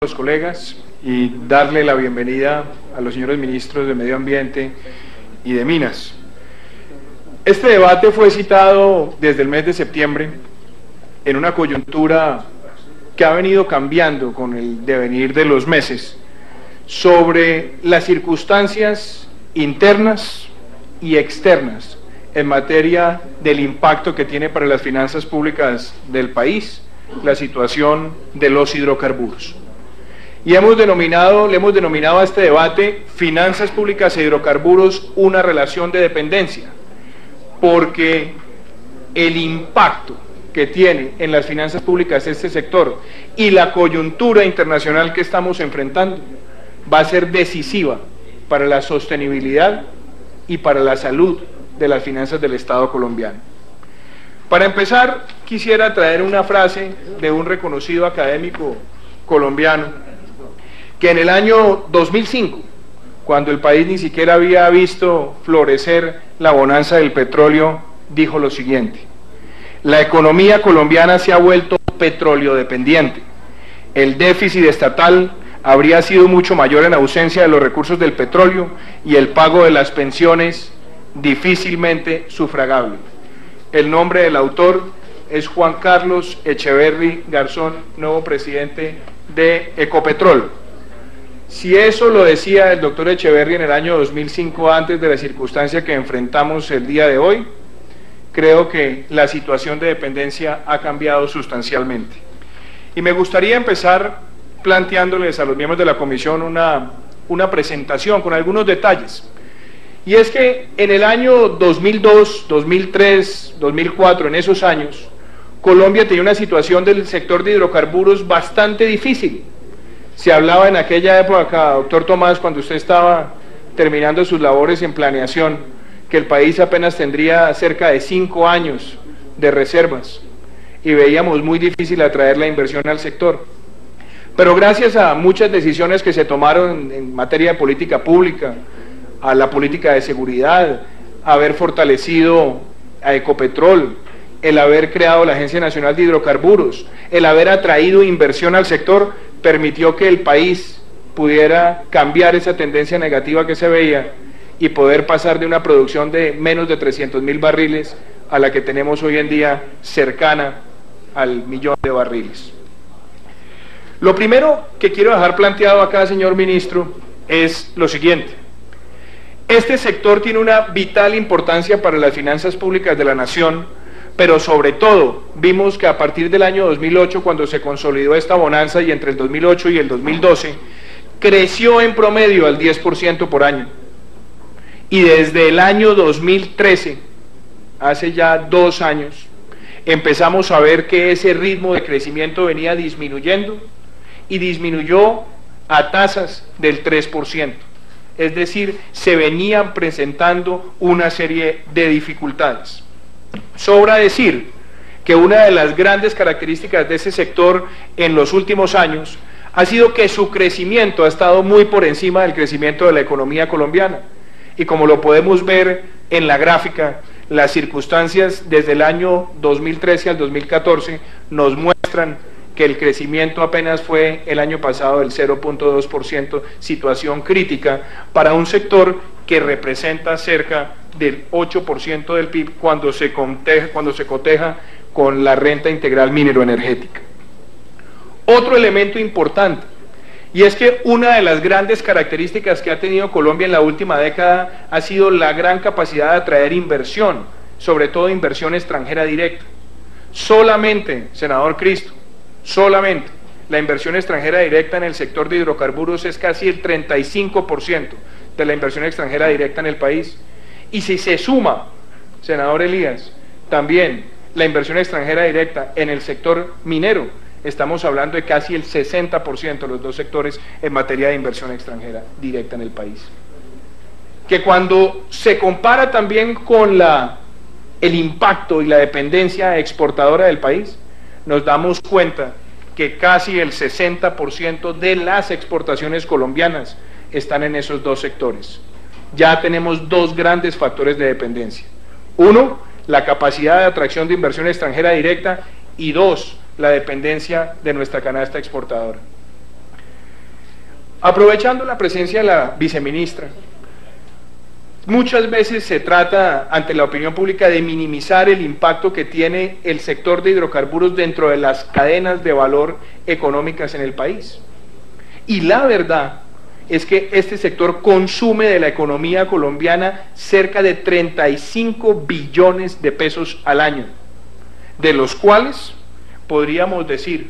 los colegas y darle la bienvenida a los señores ministros de Medio Ambiente y de Minas. Este debate fue citado desde el mes de septiembre en una coyuntura que ha venido cambiando con el devenir de los meses sobre las circunstancias internas y externas en materia del impacto que tiene para las finanzas públicas del país la situación de los hidrocarburos. Y le hemos denominado a este debate finanzas públicas e hidrocarburos una relación de dependencia, porque el impacto que tiene en las finanzas públicas este sector y la coyuntura internacional que estamos enfrentando va a ser decisiva para la sostenibilidad y para la salud de las finanzas del Estado colombiano. Para empezar, quisiera traer una frase de un reconocido académico colombiano que en el año 2005, cuando el país ni siquiera había visto florecer la bonanza del petróleo, dijo lo siguiente: la economía colombiana se ha vuelto petróleo dependiente. El déficit estatal habría sido mucho mayor en ausencia de los recursos del petróleo y el pago de las pensiones difícilmente sufragable. El nombre del autor es Juan Carlos Echeverry Garzón, nuevo presidente de Ecopetrol. Si eso lo decía el doctor Echeverry en el año 2005, antes de la circunstancia que enfrentamos el día de hoy, creo que la situación de dependencia ha cambiado sustancialmente. Y me gustaría empezar planteándoles a los miembros de la comisión una presentación con algunos detalles. Y es que en el año 2002, 2003, 2004, en esos años, Colombia tenía una situación del sector de hidrocarburos bastante difícil. Se hablaba en aquella época, doctor Tomás, cuando usted estaba terminando sus labores en planeación, que el país apenas tendría cerca de 5 años de reservas y veíamos muy difícil atraer la inversión al sector. Pero gracias a muchas decisiones que se tomaron en materia de política pública, a la política de seguridad, haber fortalecido a Ecopetrol, el haber creado la Agencia Nacional de Hidrocarburos, el haber atraído inversión al sector, permitió que el país pudiera cambiar esa tendencia negativa que se veía y poder pasar de una producción de menos de 300.000 barriles a la que tenemos hoy en día cercana al 1.000.000 de barriles. Lo primero que quiero dejar planteado acá, señor ministro, es lo siguiente. Este sector tiene una vital importancia para las finanzas públicas de la nación, pero sobre todo vimos que a partir del año 2008, cuando se consolidó esta bonanza, y entre el 2008 y el 2012, creció en promedio al 10% por año. Y desde el año 2013, hace ya 2 años, empezamos a ver que ese ritmo de crecimiento venía disminuyendo y disminuyó a tasas del 3%. Es decir, se venían presentando una serie de dificultades. Sobra decir que una de las grandes características de ese sector en los últimos años ha sido que su crecimiento ha estado muy por encima del crecimiento de la economía colombiana. Y como lo podemos ver en la gráfica, las circunstancias desde el año 2013 al 2014 nos muestran que el crecimiento apenas fue el año pasado del 0.2%, situación crítica para un sector que representa cerca del 8% del PIB cuando se coteja con la renta integral mineroenergética. Otro elemento importante, y es que una de las grandes características que ha tenido Colombia en la última década ha sido la gran capacidad de atraer inversión, sobre todo inversión extranjera directa. Solamente, senador Cristo, solamente la inversión extranjera directa en el sector de hidrocarburos es casi el 35% de la inversión extranjera directa en el país. Y si se suma, senador Elías, también la inversión extranjera directa en el sector minero, estamos hablando de casi el 60% de los dos sectores en materia de inversión extranjera directa en el país. Que cuando se compara también con el impacto y la dependencia exportadora del país, nos damos cuenta que casi el 60% de las exportaciones colombianas están en esos dos sectores. Ya tenemos 2 grandes factores de dependencia. 1, la capacidad de atracción de inversión extranjera directa, y 2, la dependencia de nuestra canasta exportadora. Aprovechando la presencia de la viceministra, muchas veces se trata ante la opinión pública de minimizar el impacto que tiene el sector de hidrocarburos dentro de las cadenas de valor económicas en el país. Y la verdad es que este sector consume de la economía colombiana cerca de 35 billones de pesos al año, de los cuales podríamos decir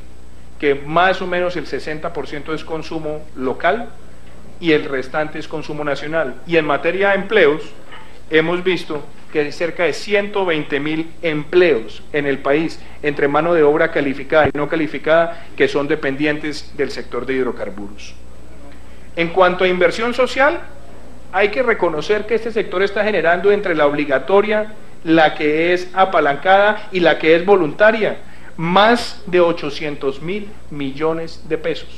que más o menos el 60% es consumo local y el restante es consumo nacional. Y en materia de empleos, hemos visto que hay cerca de 120.000 empleos en el país, entre mano de obra calificada y no calificada, que son dependientes del sector de hidrocarburos. En cuanto a inversión social, hay que reconocer que este sector está generando entre la obligatoria, la que es apalancada y la que es voluntaria, más de 800.000 millones de pesos,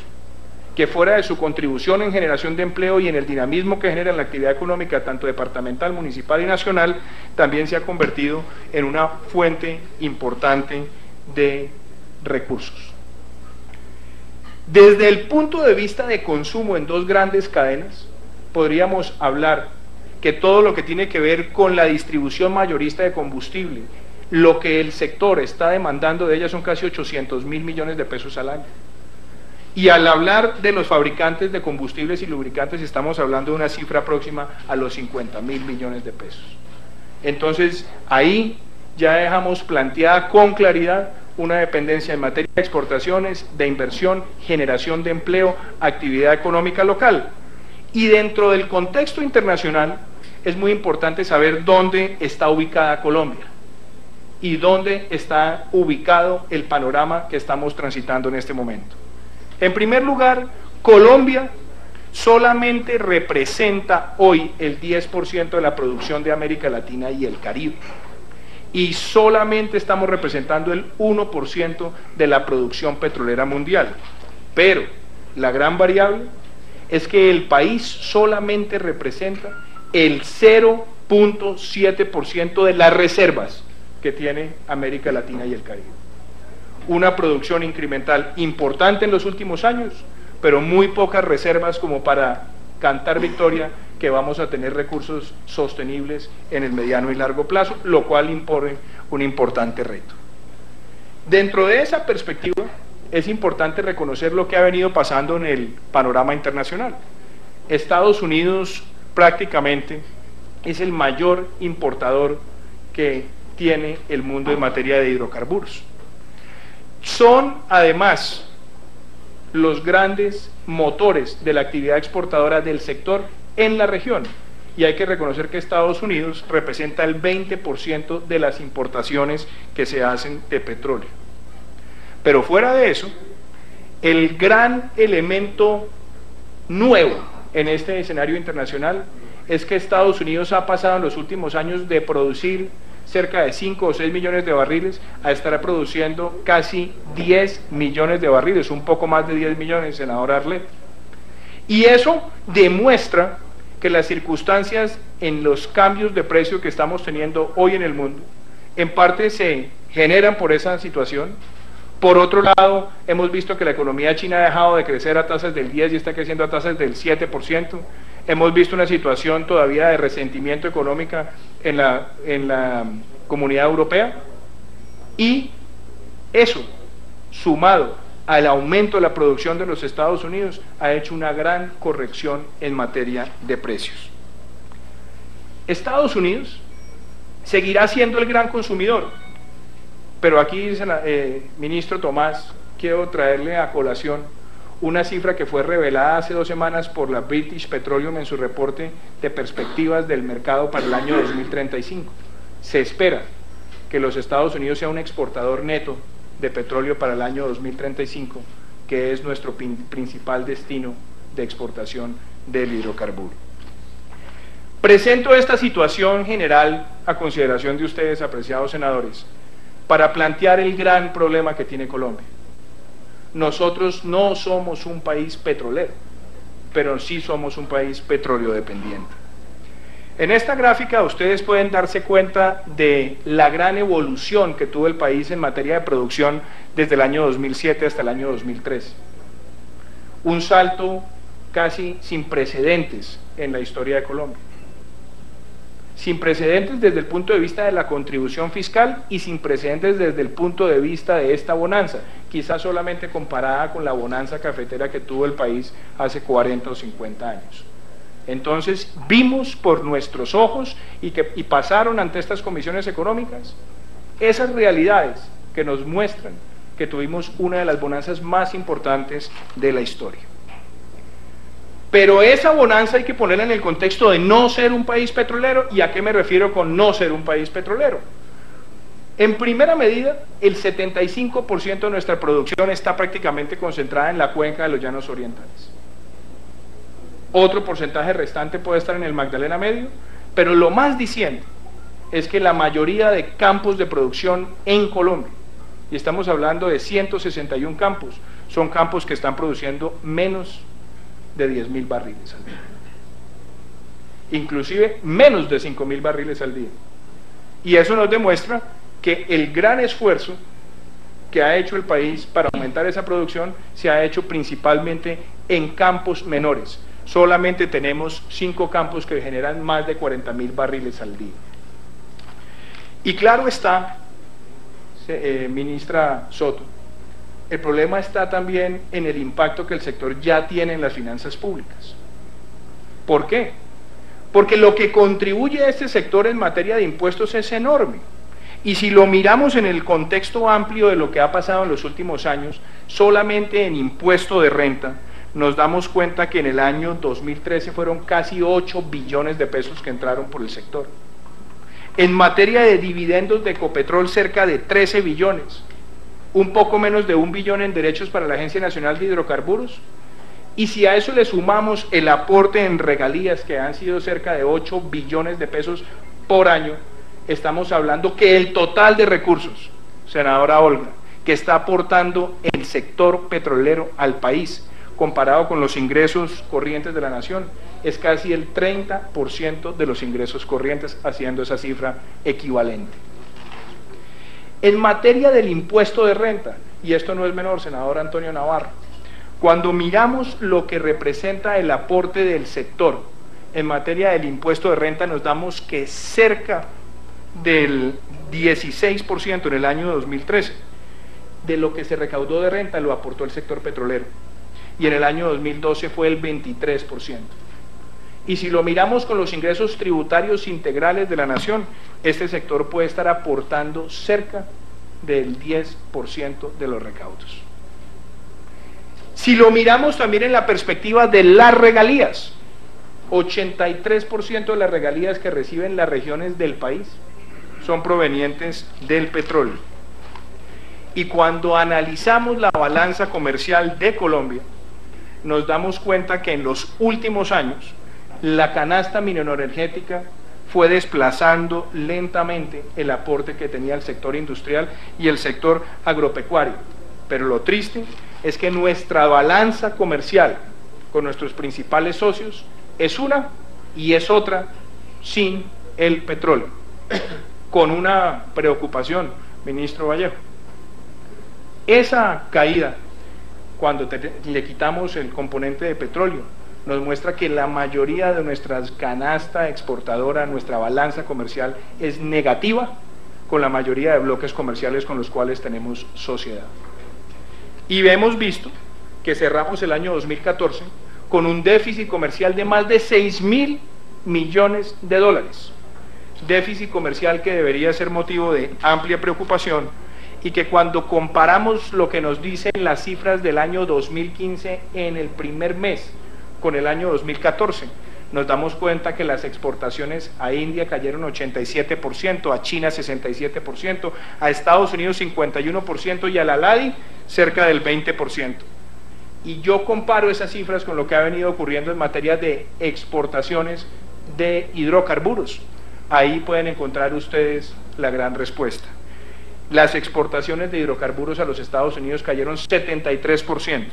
que fuera de su contribución en generación de empleo y en el dinamismo que genera en la actividad económica, tanto departamental, municipal y nacional, también se ha convertido en una fuente importante de recursos. Desde el punto de vista de consumo en dos grandes cadenas, podríamos hablar que todo lo que tiene que ver con la distribución mayorista de combustible, lo que el sector está demandando de ella son casi 800.000 millones de pesos al año. Y al hablar de los fabricantes de combustibles y lubricantes, estamos hablando de una cifra próxima a los 50.000 millones de pesos. Entonces, ahí ya dejamos planteada con claridad una dependencia en materia de exportaciones, de inversión, generación de empleo, actividad económica local. Y dentro del contexto internacional, es muy importante saber dónde está ubicada Colombia y dónde está ubicado el panorama que estamos transitando en este momento. En primer lugar, Colombia solamente representa hoy el 10% de la producción de América Latina y el Caribe, y solamente estamos representando el 1% de la producción petrolera mundial. Pero la gran variable es que el país solamente representa el 0.7% de las reservas que tiene América Latina y el Caribe. Una producción incremental importante en los últimos años, pero muy pocas reservas como para cantar victoria que vamos a tener recursos sostenibles en el mediano y largo plazo, lo cual impone un importante reto. Dentro de esa perspectiva, es importante reconocer lo que ha venido pasando en el panorama internacional. Estados Unidos prácticamente es el mayor importador que tiene el mundo en materia de hidrocarburos. Son además los grandes motores de la actividad exportadora del sector en la región, y hay que reconocer que Estados Unidos representa el 20% de las importaciones que se hacen de petróleo. Pero fuera de eso, el gran elemento nuevo en este escenario internacional es que Estados Unidos ha pasado en los últimos años de producir cerca de 5 o 6 millones de barriles a estar produciendo casi 10 millones de barriles, un poco más de 10 millones, senador Arlet. Y eso demuestra que las circunstancias en los cambios de precio que estamos teniendo hoy en el mundo, en parte se generan por esa situación. Por otro lado, hemos visto que la economía china ha dejado de crecer a tasas del 10 y está creciendo a tasas del 7%. Hemos visto una situación todavía de resentimiento económica en la Comunidad Europea, y eso, sumado al aumento de la producción de los Estados Unidos, ha hecho una gran corrección en materia de precios. Estados Unidos seguirá siendo el gran consumidor, pero aquí, ministro Tomás, quiero traerle a colación una cifra que fue revelada hace 2 semanas por la British Petroleum en su reporte de perspectivas del mercado para el año 2035. Se espera que los Estados Unidos sea un exportador neto de petróleo para el año 2035, que es nuestro principal destino de exportación del hidrocarburo. Presento esta situación general a consideración de ustedes, apreciados senadores, para plantear el gran problema que tiene Colombia. Nosotros no somos un país petrolero, pero sí somos un país petróleo dependiente. En esta gráfica ustedes pueden darse cuenta de la gran evolución que tuvo el país en materia de producción desde el año 2007 hasta el año 2013. Un salto casi sin precedentes en la historia de Colombia. Sin precedentes desde el punto de vista de la contribución fiscal y sin precedentes desde el punto de vista de esta bonanza, quizás solamente comparada con la bonanza cafetera que tuvo el país hace 40 o 50 años. Entonces vimos por nuestros ojos y pasaron ante estas comisiones económicas esas realidades que nos muestran que tuvimos una de las bonanzas más importantes de la historia. Pero esa bonanza hay que ponerla en el contexto de no ser un país petrolero. ¿Y a qué me refiero con no ser un país petrolero? En primera medida, el 75% de nuestra producción está prácticamente concentrada en la cuenca de los llanos orientales. Otro porcentaje restante puede estar en el Magdalena Medio, pero lo más diciente es que la mayoría de campos de producción en Colombia, y estamos hablando de 161 campos, son campos que están produciendo menos de 10.000 barriles al día, inclusive menos de 5.000 barriles al día. Y eso nos demuestra que el gran esfuerzo que ha hecho el país para aumentar esa producción se ha hecho principalmente en campos menores. Solamente tenemos 5 campos que generan más de 40.000 barriles al día. Y claro está, ministra Soto, el problema está también en el impacto que el sector ya tiene en las finanzas públicas. ¿Por qué? Porque lo que contribuye a este sector en materia de impuestos es enorme. Y si lo miramos en el contexto amplio de lo que ha pasado en los últimos años, solamente en impuesto de renta, nos damos cuenta que en el año 2013 fueron casi 8 billones de pesos que entraron por el sector. En materia de dividendos de Ecopetrol, cerca de 13 billones. Un poco menos de 1 billón en derechos para la Agencia Nacional de Hidrocarburos, y si a eso le sumamos el aporte en regalías, que han sido cerca de 8 billones de pesos por año, estamos hablando que el total de recursos, senadora Olga, que está aportando el sector petrolero al país, comparado con los ingresos corrientes de la nación, es casi el 30% de los ingresos corrientes, haciendo esa cifra equivalente. En materia del impuesto de renta, y esto no es menor, senador Antonio Navarro, cuando miramos lo que representa el aporte del sector en materia del impuesto de renta, nos damos que cerca del 16% en el año 2013 de lo que se recaudó de renta lo aportó el sector petrolero, y en el año 2012 fue el 23%. Y si lo miramos con los ingresos tributarios integrales de la nación, este sector puede estar aportando cerca del 10% de los recaudos. Si lo miramos también en la perspectiva de las regalías, 83% de las regalías que reciben las regiones del país son provenientes del petróleo. Y cuando analizamos la balanza comercial de Colombia, nos damos cuenta que en los últimos años la canasta mineroenergética fue desplazando lentamente el aporte que tenía el sector industrial y el sector agropecuario. Pero lo triste es que nuestra balanza comercial con nuestros principales socios es una y es otra sin el petróleo. Con una preocupación, ministro Vallejo. Esa caída, cuando le quitamos el componente de petróleo, nos muestra que la mayoría de nuestra canasta exportadora, nuestra balanza comercial, es negativa con la mayoría de bloques comerciales con los cuales tenemos sociedad. Y hemos visto que cerramos el año 2014 con un déficit comercial de más de 6.000 millones de dólares. Déficit comercial que debería ser motivo de amplia preocupación, y que cuando comparamos lo que nos dicen las cifras del año 2015 en el primer mes con el año 2014, nos damos cuenta que las exportaciones a India cayeron 87%, a China 67%, a Estados Unidos 51% y a la LADI cerca del 20%. Y yo comparo esas cifras con lo que ha venido ocurriendo en materia de exportaciones de hidrocarburos. Ahí pueden encontrar ustedes la gran respuesta. Las exportaciones de hidrocarburos a los Estados Unidos cayeron 73%,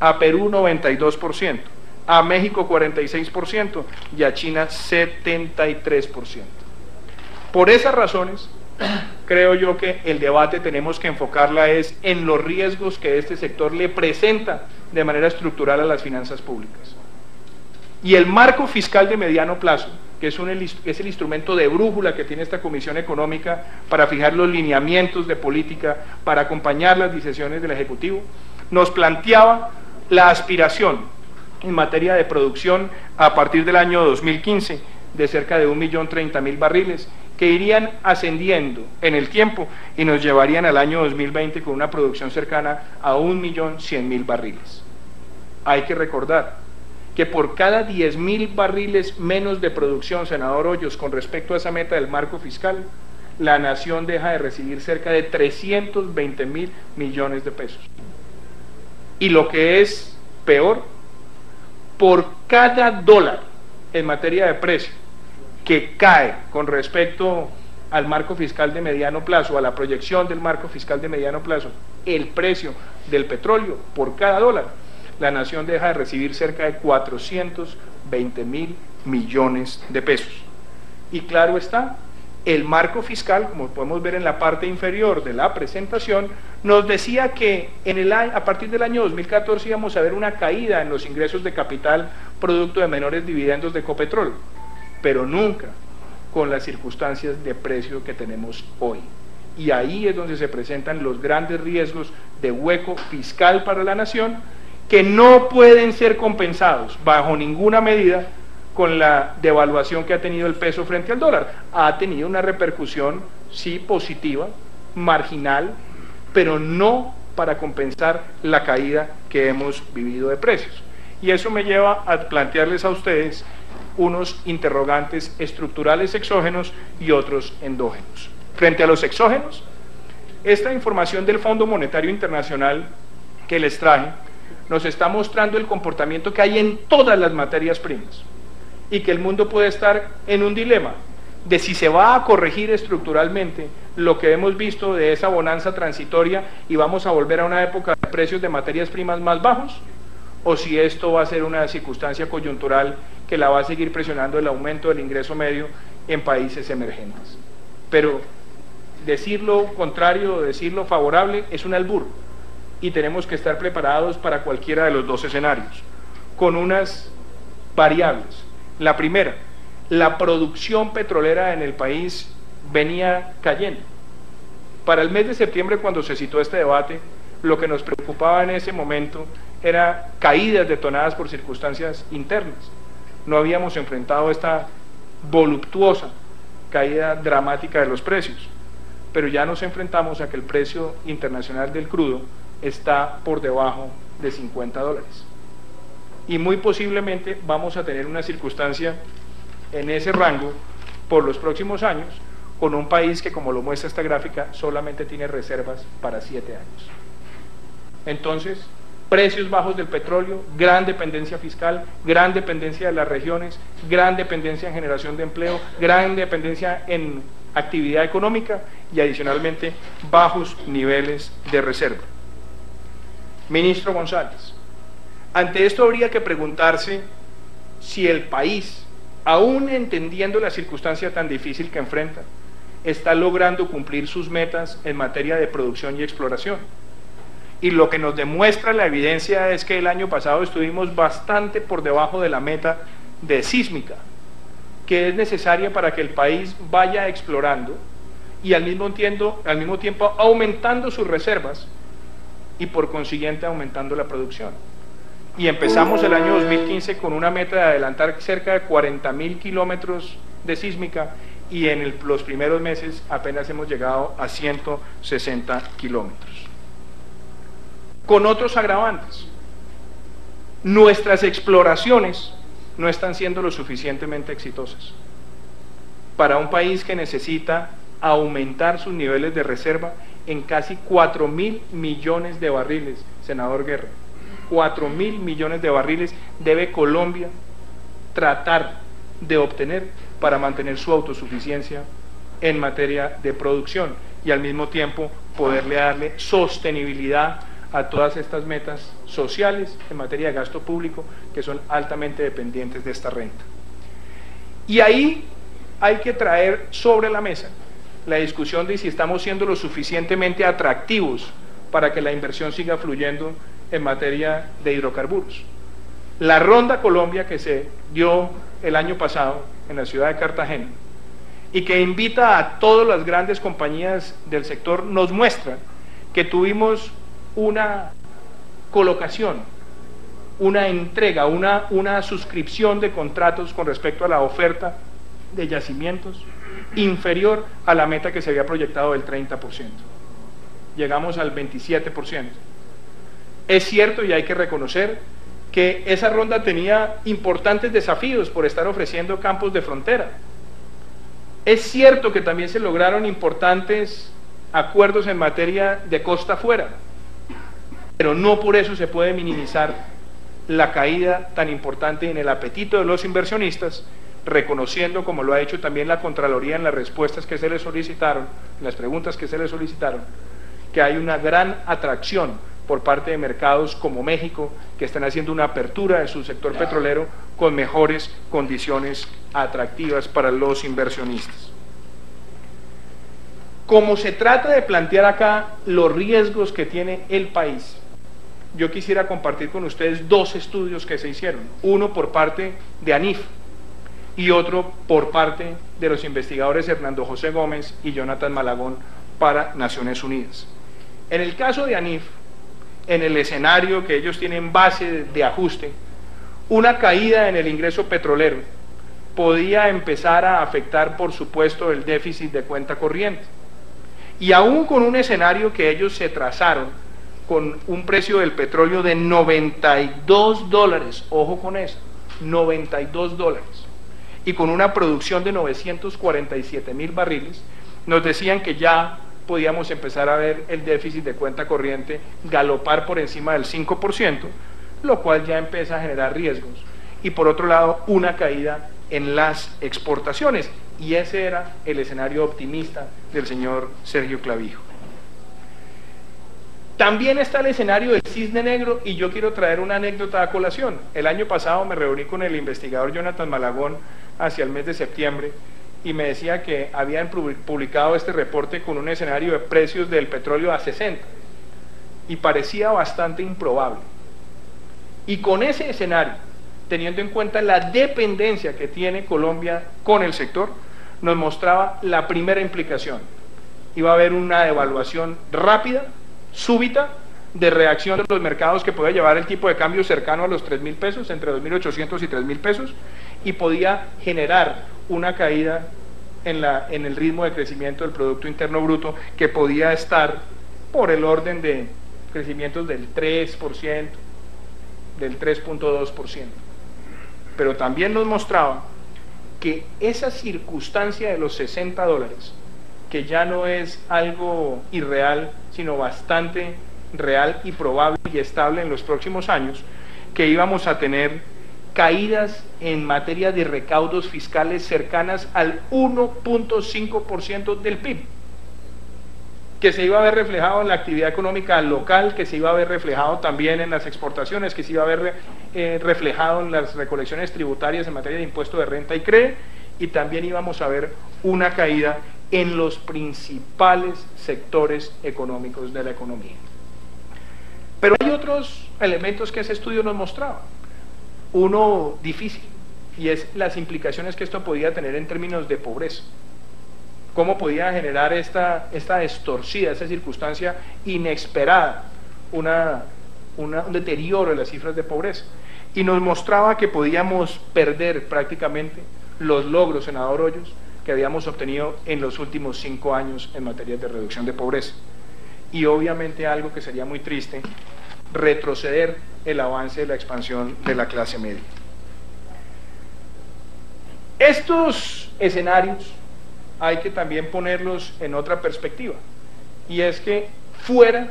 a Perú 92%, a México 46% y a China 73%. Por esas razones, creo yo que el debate tenemos que enfocarla es en los riesgos que este sector le presenta de manera estructural a las finanzas públicas. Y el marco fiscal de mediano plazo, que es el instrumento de brújula que tiene esta Comisión Económica para fijar los lineamientos de política, para acompañar las decisiones del Ejecutivo, nos planteaba la aspiración en materia de producción a partir del año 2015 de cerca de 1.030.000 barriles, que irían ascendiendo en el tiempo y nos llevarían al año 2020 con una producción cercana a 1.100.000 barriles. Hay que recordar que por cada 10.000 barriles menos de producción, senador Hoyos, con respecto a esa meta del marco fiscal, la nación deja de recibir cerca de 320.000 millones de pesos. Y lo que es peor, por cada dólar en materia de precio que cae con respecto al marco fiscal de mediano plazo, a la proyección del marco fiscal de mediano plazo, el precio del petróleo por cada dólar, la nación deja de recibir cerca de 420.000 millones de pesos. Y claro está, el marco fiscal, como podemos ver en la parte inferior de la presentación, nos decía que a partir del año 2014 íbamos a ver una caída en los ingresos de capital producto de menores dividendos de Ecopetrol, pero nunca con las circunstancias de precio que tenemos hoy. Y ahí es donde se presentan los grandes riesgos de hueco fiscal para la nación, que no pueden ser compensados bajo ninguna medida con la devaluación que ha tenido el peso frente al dólar. Ha tenido una repercusión, sí, positiva, marginal, pero no para compensar la caída que hemos vivido de precios. Y eso me lleva a plantearles a ustedes unos interrogantes estructurales exógenos y otros endógenos. Frente a los exógenos, esta información del Fondo Monetario Internacional que les traje nos está mostrando el comportamiento que hay en todas las materias primas y que el mundo puede estar en un dilema de si se va a corregir estructuralmente lo que hemos visto de esa bonanza transitoria y vamos a volver a una época de precios de materias primas más bajos, o si esto va a ser una circunstancia coyuntural que la va a seguir presionando el aumento del ingreso medio en países emergentes. Pero decir lo contrario o decir lo favorable es un albur, y tenemos que estar preparados para cualquiera de los dos escenarios, con unas variables. La primera, la producción petrolera en el país venía cayendo. Para el mes de septiembre, cuando se citó este debate, lo que nos preocupaba en ese momento era caídas detonadas por circunstancias internas. No habíamos enfrentado esta voluptuosa caída dramática de los precios, pero ya nos enfrentamos a que el precio internacional del crudo está por debajo de $50. Y muy posiblemente vamos a tener una circunstancia en ese rango por los próximos años, con un país que, como lo muestra esta gráfica, solamente tiene reservas para 7 años. Entonces, precios bajos del petróleo, gran dependencia fiscal, gran dependencia de las regiones, gran dependencia en generación de empleo, gran dependencia en actividad económica y adicionalmente bajos niveles de reserva. Ministro González, ante esto habría que preguntarse si el país, aún entendiendo la circunstancia tan difícil que enfrenta, está logrando cumplir sus metas en materia de producción y exploración. Y lo que nos demuestra la evidencia es que el año pasado estuvimos bastante por debajo de la meta de sísmica, que es necesaria para que el país vaya explorando y al mismo tiempo aumentando sus reservas y por consiguiente aumentando la producción. Y empezamos el año 2015 con una meta de adelantar cerca de 40.000 kilómetros de sísmica y en los primeros meses apenas hemos llegado a 160 kilómetros. Con otros agravantes, nuestras exploraciones no están siendo lo suficientemente exitosas. Para un país que necesita aumentar sus niveles de reserva en casi 4.000 millones de barriles, senador Guerra, 4.000 millones de barriles debe Colombia tratar de obtener para mantener su autosuficiencia en materia de producción y al mismo tiempo poderle darle sostenibilidad a todas estas metas sociales en materia de gasto público que son altamente dependientes de esta renta. Y ahí hay que traer sobre la mesa la discusión de si estamos siendo lo suficientemente atractivos para que la inversión siga fluyendo en materia de hidrocarburos. La Ronda Colombia que se dio el año pasado en la ciudad de Cartagena y que invita a todas las grandes compañías del sector nos muestra que tuvimos una colocación, una entrega, una suscripción de contratos con respecto a la oferta de yacimientos inferior a la meta que se había proyectado del 30%. Llegamos al 27%. Es cierto y hay que reconocer que esa ronda tenía importantes desafíos por estar ofreciendo campos de frontera. Es cierto que también se lograron importantes acuerdos en materia de costa afuera, pero no por eso se puede minimizar la caída tan importante en el apetito de los inversionistas, reconociendo, como lo ha hecho también la Contraloría en las respuestas que se le solicitaron, en las preguntas que se le solicitaron, que hay una gran atracción por parte de mercados como México, que están haciendo una apertura de su sector petrolero con mejores condiciones atractivas para los inversionistas. Como se trata de plantear acá los riesgos que tiene el país, yo quisiera compartir con ustedes dos estudios que se hicieron, uno por parte de ANIF y otro por parte de los investigadores Hernando José Gómez y Jonathan Malagón para Naciones Unidas. En el caso de ANIF, en el escenario que ellos tienen base de ajuste, una caída en el ingreso petrolero podía empezar a afectar, por supuesto, el déficit de cuenta corriente. Y aún con un escenario que ellos se trazaron, con un precio del petróleo de $92, ojo con eso, $92, y con una producción de 947,000 barriles, nos decían que ya podíamos empezar a ver el déficit de cuenta corriente galopar por encima del 5%, lo cual ya empieza a generar riesgos. Y por otro lado, una caída en las exportaciones, y ese era el escenario optimista del señor Sergio Clavijo. También está el escenario del cisne negro, y yo quiero traer una anécdota a colación. El año pasado me reuní con el investigador Jonathan Malagón hacia el mes de septiembre, y me decía que habían publicado este reporte con un escenario de precios del petróleo a 60, y parecía bastante improbable. Y con ese escenario, teniendo en cuenta la dependencia que tiene Colombia con el sector, nos mostraba la primera implicación. Iba a haber una devaluación rápida, súbita, de reacción de los mercados que podía llevar el tipo de cambio cercano a los 3.000 pesos, entre 2.800 y 3.000 pesos, y podía generar una caída en el ritmo de crecimiento del Producto Interno Bruto, que podía estar por el orden de crecimientos del 3%, del 3.2%. Pero también nos mostraba que esa circunstancia de los $60, que ya no es algo irreal, sino bastante real y probable y estable en los próximos años, que íbamos a tener caídas en materia de recaudos fiscales cercanas al 1.5% del PIB, que se iba a ver reflejado en la actividad económica local, que se iba a ver reflejado también en las exportaciones, que se iba a ver reflejado en las recolecciones tributarias en materia de impuesto de renta y CRE, y también íbamos a ver una caída en los principales sectores económicos de la economía. Pero hay otros elementos que ese estudio nos mostraba. Uno difícil, y es las implicaciones que esto podía tener en términos de pobreza. Cómo podía generar esta distorsión, esa circunstancia inesperada, un deterioro de las cifras de pobreza. Y nos mostraba que podíamos perder prácticamente los logros, senador Hoyos, que habíamos obtenido en los últimos 5 años en materia de reducción de pobreza. Y obviamente algo que sería muy triste, retroceder el avance de la expansión de la clase media. Estos escenarios hay que también ponerlos en otra perspectiva, y es que fuera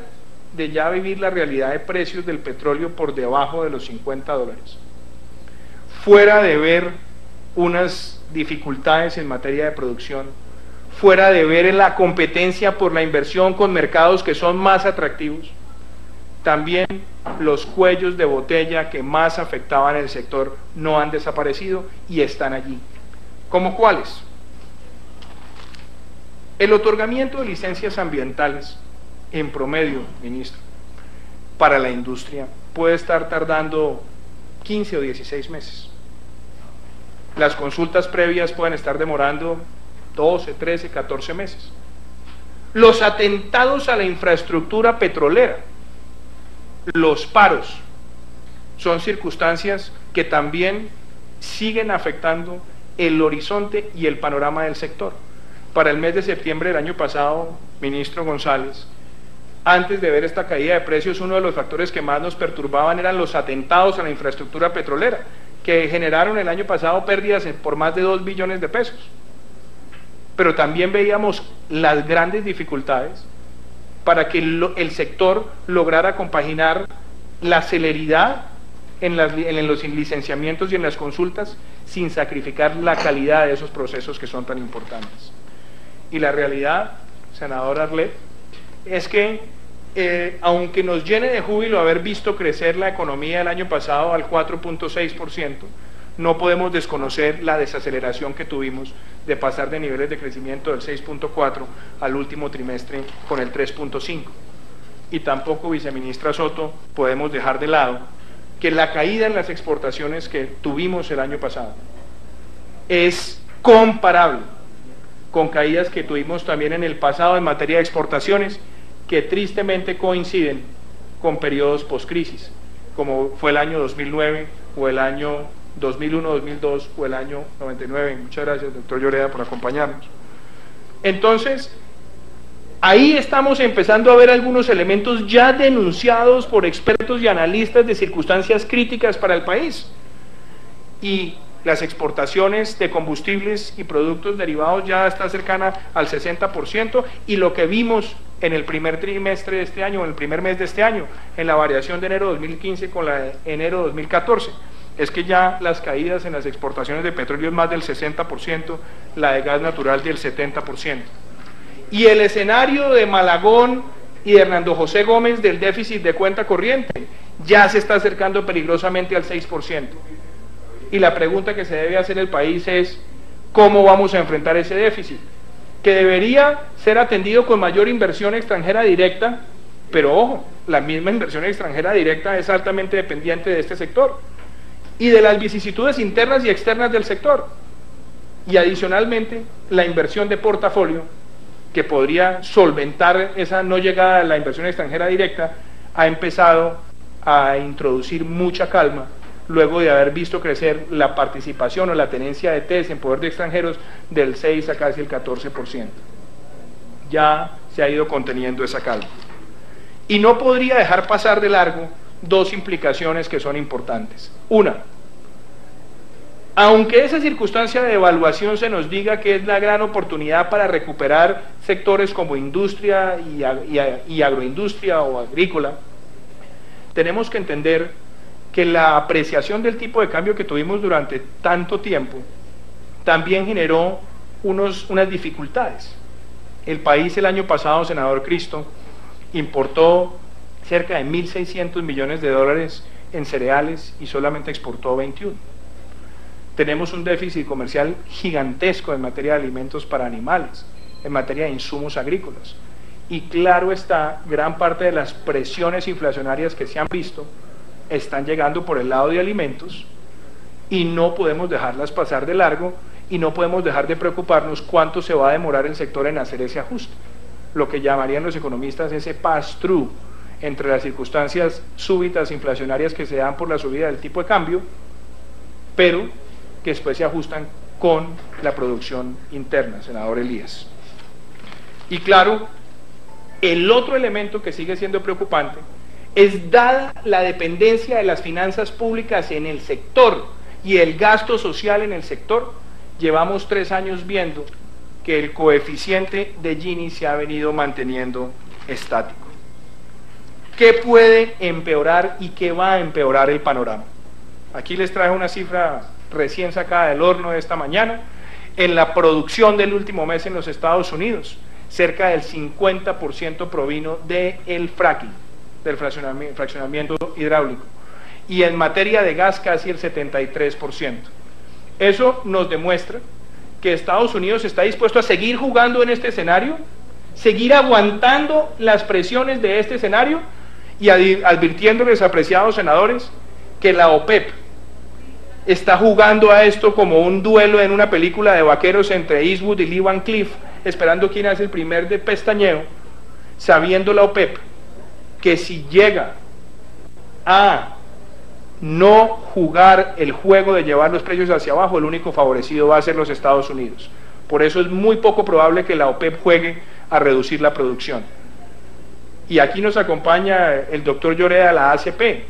de ya vivir la realidad de precios del petróleo por debajo de los $50, fuera de ver unas dificultades en materia de producción, fuera de ver la competencia por la inversión con mercados que son más atractivos, también los cuellos de botella que más afectaban el sector no han desaparecido y están allí. ¿Cómo cuáles? El otorgamiento de licencias ambientales, en promedio, ministro, para la industria puede estar tardando 15 o 16 meses. Las consultas previas pueden estar demorando 12, 13, 14 meses. Los atentados a la infraestructura petrolera, los paros, son circunstancias que también siguen afectando el horizonte y el panorama del sector. Para el mes de septiembre del año pasado, ministro González, antes de ver esta caída de precios, uno de los factores que más nos perturbaban eran los atentados a la infraestructura petrolera, que generaron el año pasado pérdidas por más de 2 billones de pesos. Pero también veíamos las grandes dificultades para que el sector lograra compaginar la celeridad en los licenciamientos y en las consultas sin sacrificar la calidad de esos procesos que son tan importantes. Y la realidad, senador Arlet, es que aunque nos llene de júbilo haber visto crecer la economía el año pasado al 4.6%, no podemos desconocer la desaceleración que tuvimos de pasar de niveles de crecimiento del 6.4 al último trimestre con el 3.5. Y tampoco, viceministra Soto, podemos dejar de lado que la caída en las exportaciones que tuvimos el año pasado es comparable con caídas que tuvimos también en el pasado en materia de exportaciones, que tristemente coinciden con periodos postcrisis, como fue el año 2009 o el año 2001, 2002 o el año 99. Muchas gracias, doctor Lloreda, por acompañarnos. Entonces, ahí estamos empezando a ver algunos elementos ya denunciados por expertos y analistas de circunstancias críticas para el país. Y las exportaciones de combustibles y productos derivados ya está cercana al 60%, y lo que vimos en el primer trimestre de este año, en el primer mes de este año, en la variación de enero 2015 con la de enero 2014, es que ya las caídas en las exportaciones de petróleo es más del 60%, la de gas natural del 70%. Y el escenario de Malagón y de Hernando José Gómez del déficit de cuenta corriente ya se está acercando peligrosamente al 6%. Y la pregunta que se debe hacer el país es, ¿cómo vamos a enfrentar ese déficit? Que debería ser atendido con mayor inversión extranjera directa, pero ojo, la misma inversión extranjera directa es altamente dependiente de este sector y de las vicisitudes internas y externas del sector. Y adicionalmente, la inversión de portafolio, que podría solventar esa no llegada a la inversión extranjera directa, ha empezado a introducir mucha calma luego de haber visto crecer la participación o la tenencia de TES en poder de extranjeros del 6 a casi el 14%. Ya se ha ido conteniendo esa calma. Y no podría dejar pasar de largo dos implicaciones que son importantes. Una, aunque esa circunstancia de evaluación se nos diga que es la gran oportunidad para recuperar sectores como industria y agroindustria o agrícola, tenemos que entender que la apreciación del tipo de cambio que tuvimos durante tanto tiempo también generó unas dificultades. El país el año pasado, senador Cristo, importó cerca de 1.600 millones de dólares en cereales y solamente exportó 21. Tenemos un déficit comercial gigantesco en materia de alimentos para animales, en materia de insumos agrícolas. Y claro está, gran parte de las presiones inflacionarias que se han visto están llegando por el lado de alimentos, y no podemos dejarlas pasar de largo, y no podemos dejar de preocuparnos cuánto se va a demorar el sector en hacer ese ajuste, lo que llamarían los economistas ese pass-through entre las circunstancias súbitas inflacionarias que se dan por la subida del tipo de cambio, pero que después se ajustan con la producción interna, senador Elías. Y claro, el otro elemento que sigue siendo preocupante es, dada la dependencia de las finanzas públicas en el sector y el gasto social en el sector, llevamos 3 años viendo que el coeficiente de Gini se ha venido manteniendo estático. ¿Qué puede empeorar y qué va a empeorar el panorama? Aquí les traje una cifra recién sacada del horno de esta mañana. En la producción del último mes en los Estados Unidos, cerca del 50% provino del fracking, del fraccionamiento hidráulico, y en materia de gas casi el 73%. Eso nos demuestra que Estados Unidos está dispuesto a seguir jugando en este escenario, seguir aguantando las presiones de este escenario, y advirtiéndoles, apreciados senadores, que la OPEP está jugando a esto como un duelo en una película de vaqueros entre Eastwood y Lee Van Cleef, esperando quién hace el primer de pestañeo, sabiendo la OPEP que si llega a no jugar el juego de llevar los precios hacia abajo, el único favorecido va a ser los Estados Unidos. Por eso es muy poco probable que la OPEP juegue a reducir la producción. Y aquí nos acompaña el doctor Lloreda de la ACP.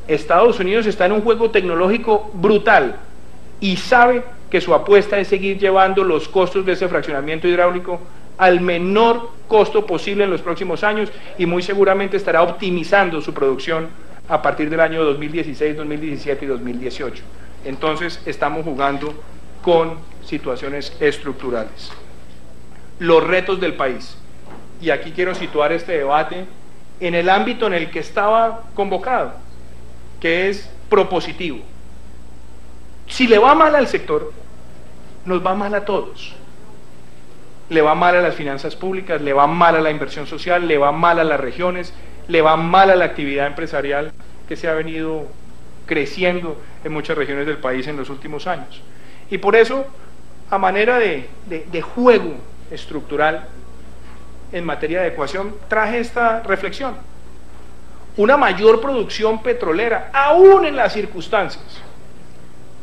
Estados Unidos está en un juego tecnológico brutal y sabe que su apuesta es seguir llevando los costos de ese fraccionamiento hidráulico al menor costo posible en los próximos años, y muy seguramente estará optimizando su producción a partir del año 2016, 2017 y 2018. Entonces estamos jugando con situaciones estructurales. Los retos del país, y aquí quiero situar este debate en el ámbito en el que estaba convocado, que es propositivo. Si le va mal al sector, nos va mal a todos. Le va mal a las finanzas públicas, le va mal a la inversión social, le va mal a las regiones, le va mal a la actividad empresarial que se ha venido creciendo en muchas regiones del país en los últimos años. Y por eso, a manera de juego estructural en materia de ecuación, traje esta reflexión. Una mayor producción petrolera, aún en las circunstancias,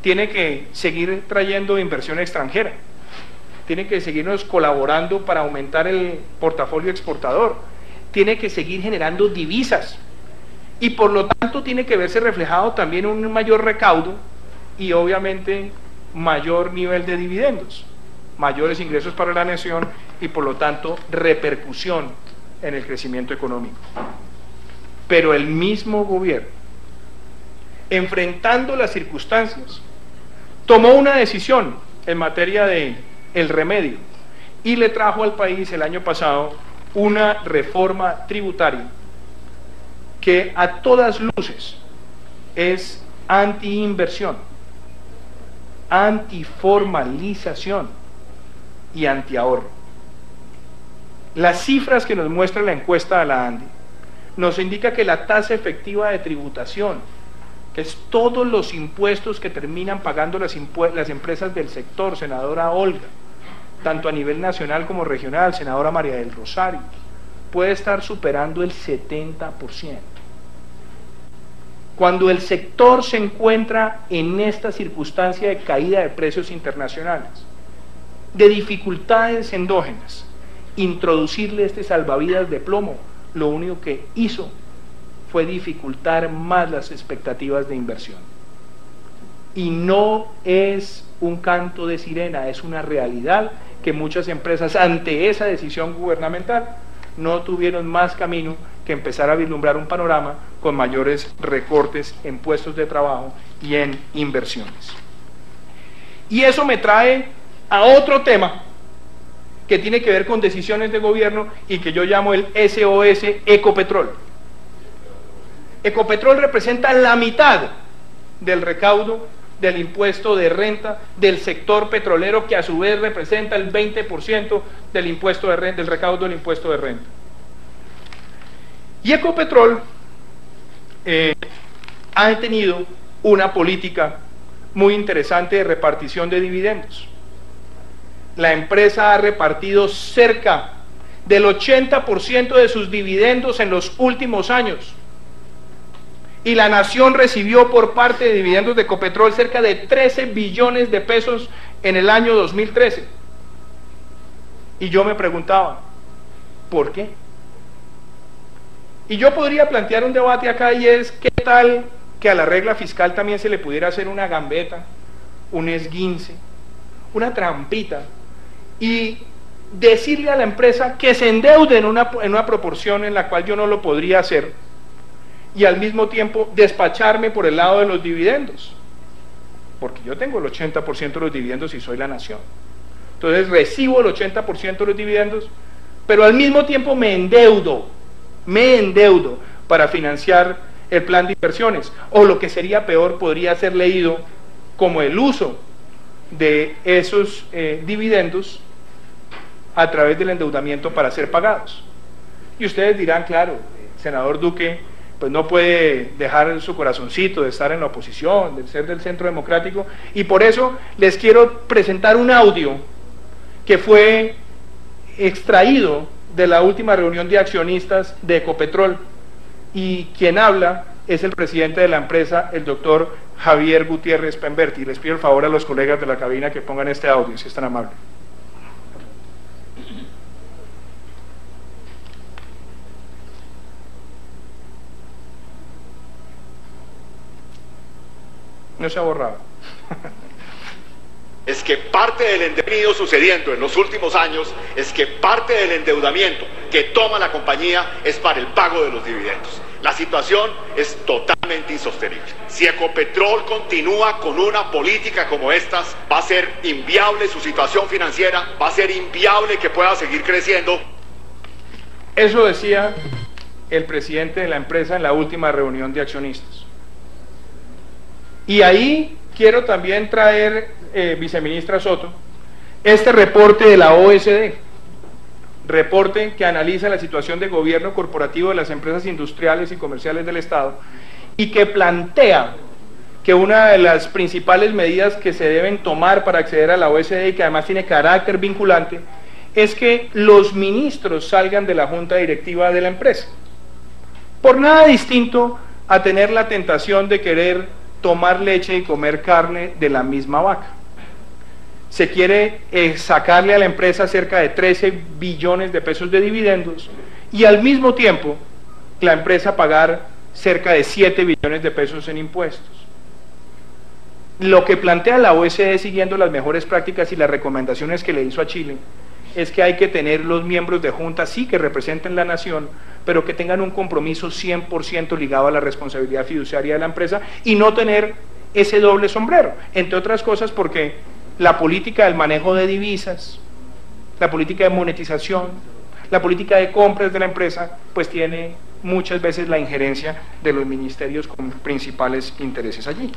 tiene que seguir trayendo inversión extranjera, tiene que seguirnos colaborando para aumentar el portafolio exportador, tiene que seguir generando divisas, y por lo tanto tiene que verse reflejado también un mayor recaudo y obviamente mayor nivel de dividendos, mayores ingresos para la nación y por lo tanto repercusión en el crecimiento económico. Pero el mismo gobierno, enfrentando las circunstancias, tomó una decisión en materia de el remedio y le trajo al país el año pasado una reforma tributaria que a todas luces es anti-inversión, anti-formalización y anti-ahorro. Las cifras que nos muestra la encuesta de la ANDI nos indica que la tasa efectiva de tributación, que es todos los impuestos que terminan pagando las empresas del sector, senadora Olga, tanto a nivel nacional como regional, senadora María del Rosario, puede estar superando el 70%. Cuando el sector se encuentra en esta circunstancia de caída de precios internacionales, de dificultades endógenas, introducirle este salvavidas de plomo, lo único que hizo fue dificultar más las expectativas de inversión. Y no es un canto de sirena, es una realidad que muchas empresas ante esa decisión gubernamental no tuvieron más camino que empezar a vislumbrar un panorama con mayores recortes en puestos de trabajo y en inversiones. Y eso me trae a otro tema que tiene que ver con decisiones de gobierno y que yo llamo el SOS Ecopetrol. Ecopetrol representa la mitad del recaudo del impuesto de renta del sector petrolero, que a su vez representa el 20% del impuesto de renta, del recaudo del impuesto de renta. Y Ecopetrol ha tenido una política muy interesante de repartición de dividendos. La empresa ha repartido cerca del 80% de sus dividendos en los últimos años. Y la nación recibió por parte de dividendos de Ecopetrol cerca de 13 billones de pesos en el año 2013. Y yo me preguntaba, ¿por qué? Y yo podría plantear un debate acá, y es, ¿qué tal que a la regla fiscal también se le pudiera hacer una gambeta, un esguince, una trampita, y decirle a la empresa que se endeude en una proporción en la cual yo no lo podría hacer, y al mismo tiempo despacharme por el lado de los dividendos? Porque yo tengo el 80% de los dividendos y soy la nación. Entonces recibo el 80% de los dividendos, pero al mismo tiempo me endeudo para financiar el plan de inversiones, o lo que sería peor, podría ser leído como el uso de esos dividendos a través del endeudamiento para ser pagados. Y ustedes dirán, claro, senador Duque, pues no puede dejar su corazoncito de estar en la oposición, de ser del Centro Democrático, y por eso les quiero presentar un audio que fue extraído de la última reunión de accionistas de Ecopetrol, y quien habla es el presidente de la empresa, el doctor Javier Gutiérrez Pemberti. Les pido el favor a los colegas de la cabina que pongan este audio, si es tan amable. No se ha borrado. Es que parte del endeudamiento sucediendo en los últimos años es que parte del endeudamiento que toma la compañía es para el pago de los dividendos. La situación es totalmente insostenible. Si Ecopetrol continúa con una política como estas, va a ser inviable su situación financiera, va a ser inviable que pueda seguir creciendo. Eso decía el presidente de la empresa en la última reunión de accionistas. Y ahí quiero también traer, viceministra Soto, este reporte de la OSD, reporte que analiza la situación de gobierno corporativo de las empresas industriales y comerciales del Estado, y que plantea que una de las principales medidas que se deben tomar para acceder a la OSD, y que además tiene carácter vinculante, es que los ministros salgan de la junta directiva de la empresa. Por nada distinto a tener la tentación de querer tomar leche y comer carne de la misma vaca. Se quiere sacarle a la empresa cerca de 13 billones de pesos de dividendos y al mismo tiempo la empresa pagar cerca de 7 billones de pesos en impuestos. Lo que plantea la OSD, siguiendo las mejores prácticas y las recomendaciones que le hizo a Chile, es que hay que tener los miembros de junta, sí, que representen la nación, pero que tengan un compromiso 100% ligado a la responsabilidad fiduciaria de la empresa y no tener ese doble sombrero, entre otras cosas porque la política del manejo de divisas, la política de monetización, la política de compras de la empresa, pues tiene muchas veces la injerencia de los ministerios con principales intereses allí.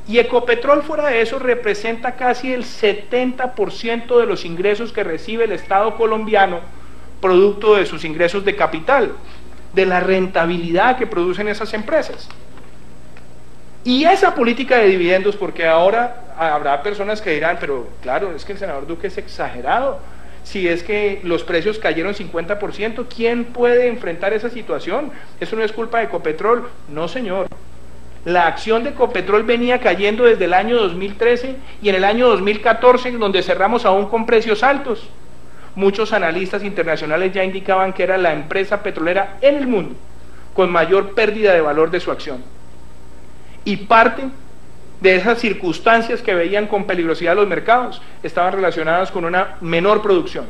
Y Ecopetrol, fuera de eso, representa casi el 70% de los ingresos que recibe el Estado colombiano, producto de sus ingresos de capital, de la rentabilidad que producen esas empresas. Y esa política de dividendos, porque ahora habrá personas que dirán, pero claro, es que el senador Duque es exagerado, si es que los precios cayeron 50%, ¿quién puede enfrentar esa situación? Eso no es culpa de Ecopetrol. No, señor. La acción de Ecopetrol venía cayendo desde el año 2013 y en el año 2014, donde cerramos aún con precios altos. Muchos analistas internacionales ya indicaban que era la empresa petrolera en el mundo con mayor pérdida de valor de su acción. Y parte de esas circunstancias que veían con peligrosidad los mercados estaban relacionadas con una menor producción.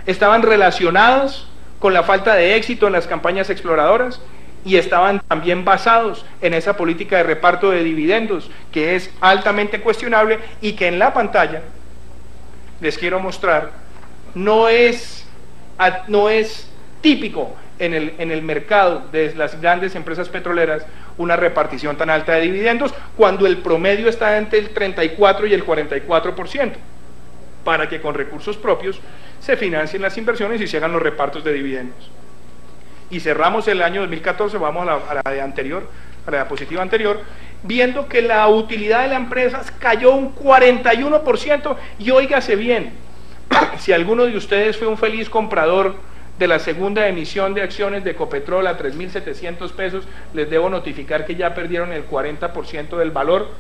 Estaban relacionadas con la falta de éxito en las campañas exploradoras y estaban también basados en esa política de reparto de dividendos que es altamente cuestionable y que en la pantalla les quiero mostrar no es típico en el mercado de las grandes empresas petroleras una repartición tan alta de dividendos cuando el promedio está entre el 34 y el 44%, para que con recursos propios se financien las inversiones y se hagan los repartos de dividendos. Y cerramos el año 2014, vamos a la de anterior, a la diapositiva anterior, viendo que la utilidad de la empresa cayó un 41%, y óigase bien, si alguno de ustedes fue un feliz comprador de la segunda emisión de acciones de Ecopetrol a 3.700 pesos, les debo notificar que ya perdieron el 40% del valor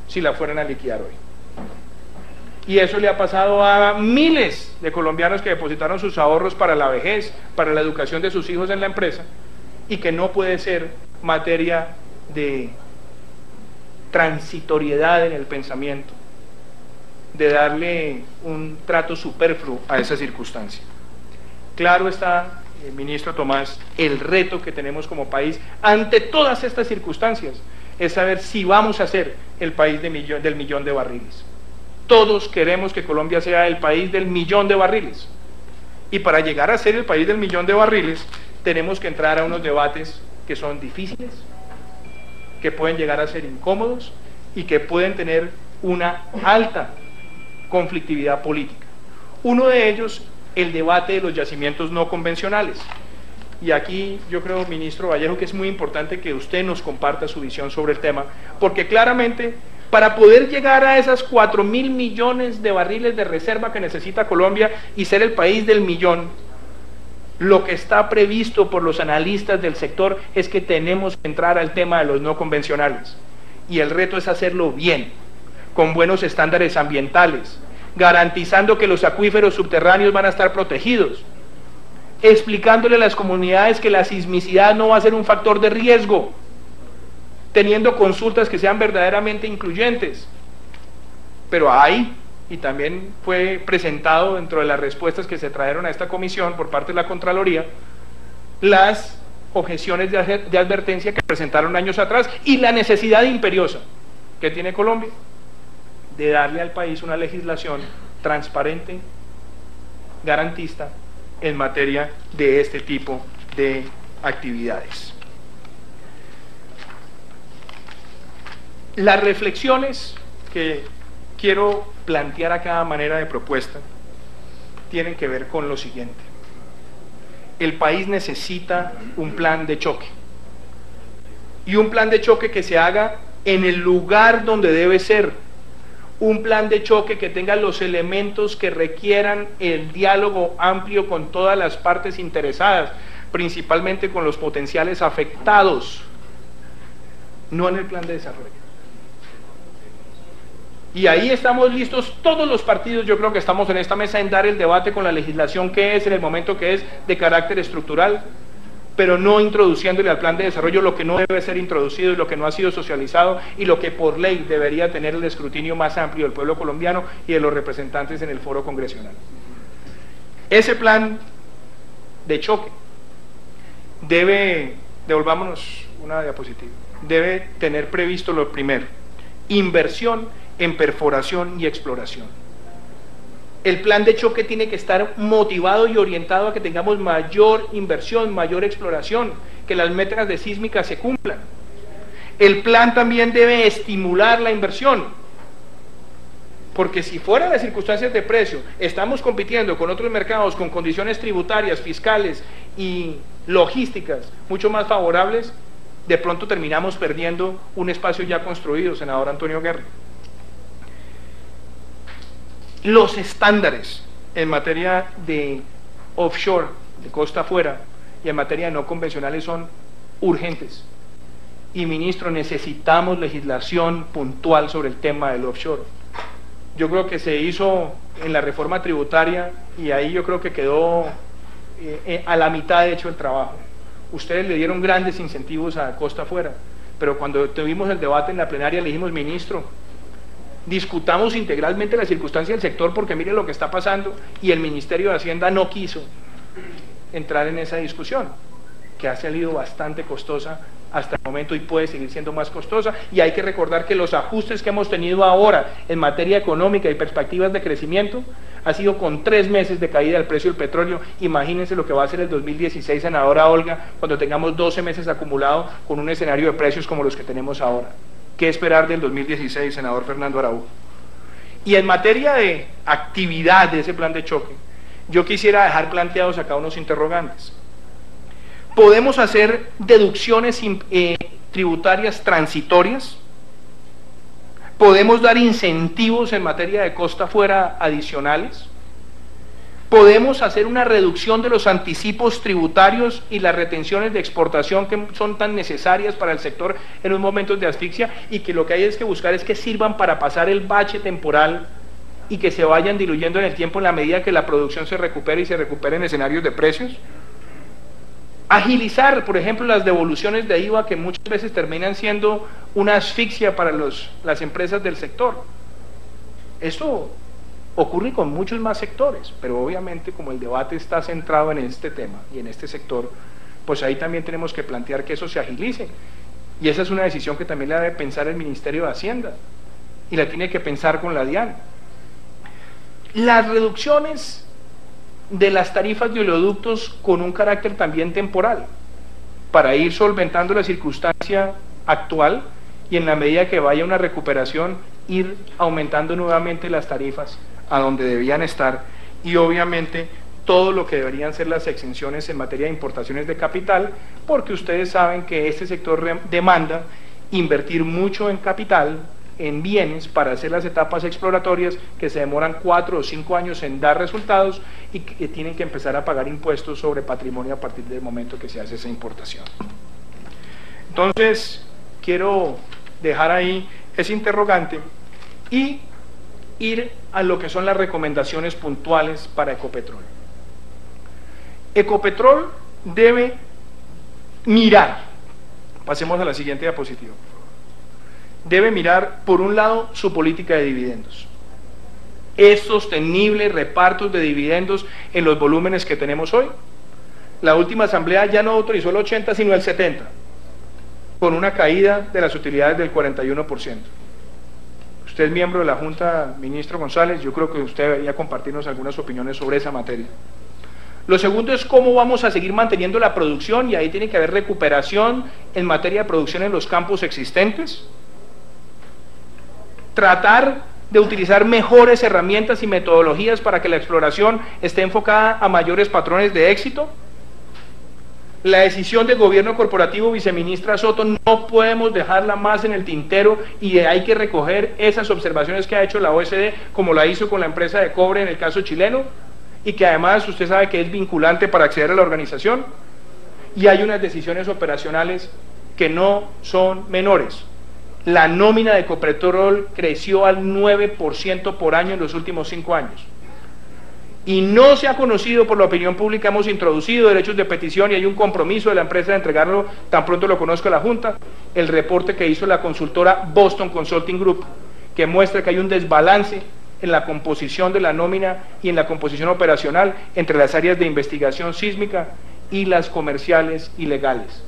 si la fueran a liquidar hoy. Y eso le ha pasado a miles de colombianos que depositaron sus ahorros para la vejez, para la educación de sus hijos en la empresa, y que no puede ser materia de transitoriedad en el pensamiento, de darle un trato superfluo a esa circunstancia. Claro está, ministro Tomás, el reto que tenemos como país ante todas estas circunstancias es saber si vamos a ser el país del millón de barriles. Todos queremos que Colombia sea el país del millón de barriles. Y para llegar a ser el país del millón de barriles, tenemos que entrar a unos debates que son difíciles, que pueden llegar a ser incómodos y que pueden tener una alta conflictividad política. Uno de ellos, el debate de los yacimientos no convencionales. y aquí yo creo, ministro Vallejo, que es muy importante que usted nos comparta su visión sobre el tema, porque claramente para poder llegar a esas 4.000 millones de barriles de reserva que necesita Colombia y ser el país del millón, lo que está previsto por los analistas del sector es que tenemos que entrar al tema de los no convencionales, y el reto es hacerlo bien, con buenos estándares ambientales, garantizando que los acuíferos subterráneos van a estar protegidos, explicándole a las comunidades que la sismicidad no va a ser un factor de riesgo, teniendo consultas que sean verdaderamente incluyentes. Pero hay, y también fue presentado dentro de las respuestas que se trajeron a esta comisión por parte de la Contraloría, las objeciones de advertencia que presentaron años atrás y la necesidad imperiosa que tiene Colombia de darle al país una legislación transparente, garantista, en materia de este tipo de actividades. Las reflexiones que quiero plantear a cada manera de propuesta tienen que ver con lo siguiente. El país necesita un plan de choque, y un plan de choque que se haga en el lugar donde debe ser, un plan de choque que tenga los elementos que requieran el diálogo amplio con todas las partes interesadas, principalmente con los potenciales afectados, no en el plan de desarrollo. Y ahí estamos listos todos los partidos, yo creo que estamos en esta mesa en dar el debate con la legislación que es, en el momento que es, de carácter estructural, pero no introduciéndole al plan de desarrollo lo que no debe ser introducido y lo que no ha sido socializado y lo que por ley debería tener el escrutinio más amplio del pueblo colombiano y de los representantes en el foro congresional. Ese plan de choque debe, devolvámonos una diapositiva, debe tener previsto lo primero: inversión en perforación y exploración. El plan de choque tiene que estar motivado y orientado a que tengamos mayor inversión, mayor exploración, que las metas de sísmica se cumplan. El plan también debe estimular la inversión, porque si fuera de circunstancias de precio, estamos compitiendo con otros mercados con condiciones tributarias, fiscales y logísticas mucho más favorables, de pronto terminamos perdiendo un espacio ya construido, senador Antonio Guerra. Los estándares en materia de offshore, de costa afuera, y en materia de no convencionales son urgentes. Y ministro, necesitamos legislación puntual sobre el tema del offshore. Yo creo que se hizo en la reforma tributaria y ahí yo creo que quedó a la mitad de hecho el trabajo. Ustedes le dieron grandes incentivos a costa afuera, pero cuando tuvimos el debate en la plenaria le dijimos: ministro, discutamos integralmente la circunstancia del sector porque mire lo que está pasando, y el Ministerio de Hacienda no quiso entrar en esa discusión, que ha salido bastante costosa hasta el momento y puede seguir siendo más costosa, y hay que recordar que los ajustes que hemos tenido ahora en materia económica y perspectivas de crecimiento ha sido con 3 meses de caída del precio del petróleo. Imagínense lo que va a ser el 2016, senadora Olga, cuando tengamos 12 meses acumulados con un escenario de precios como los que tenemos ahora. ¿Qué esperar del 2016, senador Fernando Araújo? Y en materia de actividad de ese plan de choque, yo quisiera dejar planteados acá unos interrogantes. ¿Podemos hacer deducciones tributarias transitorias? ¿Podemos dar incentivos en materia de costa afuera adicionales? ¿Podemos hacer una reducción de los anticipos tributarios y las retenciones de exportación que son tan necesarias para el sector en los momentos de asfixia, y que lo que hay es que buscar es que sirvan para pasar el bache temporal y que se vayan diluyendo en el tiempo en la medida que la producción se recupere y se recupere en escenarios de precios? Agilizar, por ejemplo, las devoluciones de IVA, que muchas veces terminan siendo una asfixia para las empresas del sector. Esto ocurre con muchos más sectores, pero obviamente como el debate está centrado en este tema y en este sector, pues ahí también tenemos que plantear que eso se agilice, y esa es una decisión que también la debe pensar el Ministerio de Hacienda y la tiene que pensar con la DIAN. Las reducciones de las tarifas de oleoductos con un carácter también temporal, para ir solventando la circunstancia actual, y en la medida que vaya una recuperación ir aumentando nuevamente las tarifas a donde debían estar, y obviamente todo lo que deberían ser las exenciones en materia de importaciones de capital, porque ustedes saben que este sector demanda invertir mucho en capital, en bienes, para hacer las etapas exploratorias que se demoran 4 o 5 años en dar resultados y que tienen que empezar a pagar impuestos sobre patrimonio a partir del momento que se hace esa importación. Entonces, quiero dejar ahí ese interrogante y ir a lo que son las recomendaciones puntuales para Ecopetrol. Ecopetrol debe mirar, pasemos a la siguiente diapositiva, debe mirar, por un lado, su política de dividendos. ¿Es sostenible repartos de dividendos en los volúmenes que tenemos hoy? La última asamblea ya no autorizó el 80, sino el 70, con una caída de las utilidades del 41%. Usted es miembro de la Junta, ministro González, yo creo que usted debería compartirnos algunas opiniones sobre esa materia. Lo segundo es cómo vamos a seguir manteniendo la producción, y ahí tiene que haber recuperación en materia de producción en los campos existentes. Tratar de utilizar mejores herramientas y metodologías para que la exploración esté enfocada a mayores patrones de éxito. La decisión del gobierno corporativo, viceministra Soto, no podemos dejarla más en el tintero, y hay que recoger esas observaciones que ha hecho la OECD, como la hizo con la empresa de cobre en el caso chileno, y que además usted sabe que es vinculante para acceder a la organización. Y hay unas decisiones operacionales que no son menores. La nómina de Ecopetrol creció al 9% por año en los últimos 5 años. Y no se ha conocido por la opinión pública. Hemos introducido derechos de petición y hay un compromiso de la empresa de entregarlo tan pronto lo conozca la Junta, el reporte que hizo la consultora Boston Consulting Group, que muestra que hay un desbalance en la composición de la nómina y en la composición operacional entre las áreas de investigación sísmica y las comerciales y legales.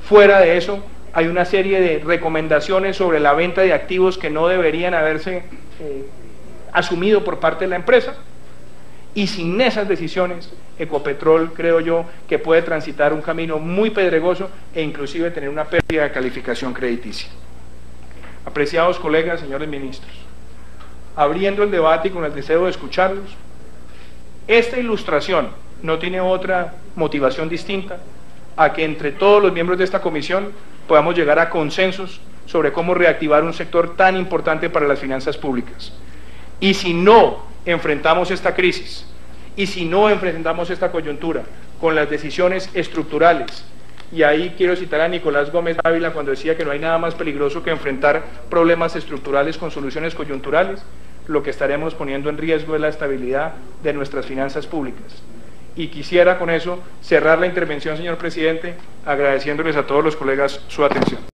Fuera de eso, hay una serie de recomendaciones sobre la venta de activos que no deberían haberse asumido por parte de la empresa, y sin esas decisiones, Ecopetrol, creo yo, que puede transitar un camino muy pedregoso e inclusive tener una pérdida de calificación crediticia. Apreciados colegas, señores ministros, abriendo el debate y con el deseo de escucharlos, esta ilustración no tiene otra motivación distinta a que entre todos los miembros de esta comisión podamos llegar a consensos sobre cómo reactivar un sector tan importante para las finanzas públicas. Y si no enfrentamos esta crisis, y si no enfrentamos esta coyuntura con las decisiones estructurales, y ahí quiero citar a Nicolás Gómez Ávila cuando decía que no hay nada más peligroso que enfrentar problemas estructurales con soluciones coyunturales, lo que estaremos poniendo en riesgo es la estabilidad de nuestras finanzas públicas. Y quisiera con eso cerrar la intervención, señor presidente, agradeciéndoles a todos los colegas su atención.